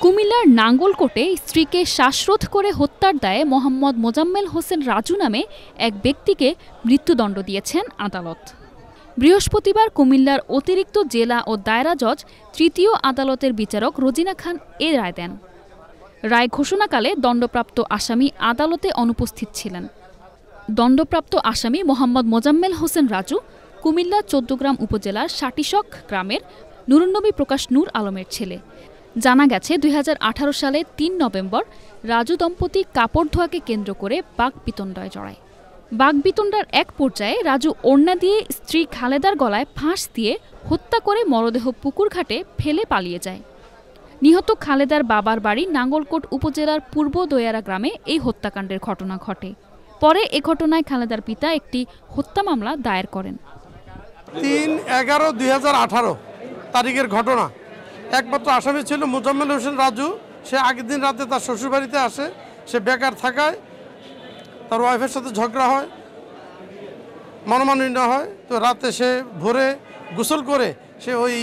কুমিল্লার নাঙ্গলকোটে স্ত্রীকে শ্বাসরোধ করে হত্যার দায়ে মোহাম্মদ মোজাম্মেল হোসেন রাজু নামে এক ব্যক্তিকে মৃত্যুদণ্ড দিয়েছেন আদালত। বৃহস্পতিবার কুমিল্লার অতিরিক্ত জেলা ও দায়রা জজ তৃতীয় আদালতের বিচারক রোজিনা খান এ রায় দেন। রায় ঘোষণাকালে দণ্ডপ্রাপ্ত আসামি আদালতে অনুপস্থিত ছিলেন। দণ্ডপ্রাপ্ত আসামি মোহাম্মদ মোজাম্মেল হোসেন রাজু কুমিল্লা ১৪গ্রাম উপজেলার সাটিশক গ্রামের নুরুন্নবী প্রকাশ নূর আলমের ছেলে। জানা গেছে ২০১৮ সালে ৩ নভেম্বর রাজু দম্পতি কাপড় ধোয়াকে কেন্দ্র করে বাকবিতণ্ডায় জড়ায়। বাকবিতণ্ডার এক পর্যায়ে রাজু ওড়না দিয়ে স্ত্রী খালেদার গলায় ফাঁস দিয়ে হত্যা করে মরদেহ পুকুর ঘাটে ফেলে পালিয়ে যায়। নিহত খালেদার বাবার বাড়ি নাঙ্গলকোট উপজেলার পূর্ব দোয়ারা গ্রামে এই হত্যাকাণ্ডের ঘটনা ঘটে। পরে এ ঘটনায় খালেদার পিতা একটি হত্যা মামলা দায়ের করেন। ৩/১১/২০১৮ তারিখের ঘটনা। একমাত্র আসামি ছিল মোজাম্মেল হোসেন রাজু। সে আগের দিন রাতে তার শ্বশুরবাড়িতে আসে। সে বেকার থাকায় তার ওয়াইফের সাথে ঝগড়া হয়, মনোমালিন্য হয়। তো রাতে সে ভোরে গোসল করে সে ওই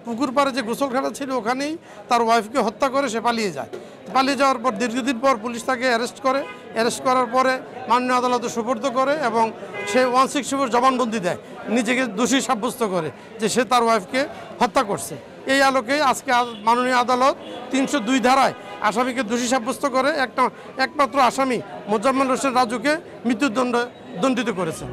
পুকুর পাড়ে যে গোসলখানা ছিল ওখানেই তার ওয়াইফকে হত্যা করে সে পালিয়ে যায়। পালিয়ে যাওয়ার পর দীর্ঘদিন পর পুলিশ তাকে অ্যারেস্ট করে। অ্যারেস্ট করার পরে মাননীয় আদালতে সোপর্দ করে এবং সে 164 জবানবন্দি দেয়, নিজেকে দোষী সাব্যস্ত করে যে সে তার ওয়াইফকে হত্যা করছে। এই আলোকে আজকে মাননীয় আদালত ৩০২ ধারায় আসামিকে দোষী সাব্যস্ত করে একমাত্র আসামি মোজাম্মেল হোসেন রাজুকে মৃত্যুদণ্ড দণ্ডিত করেছে।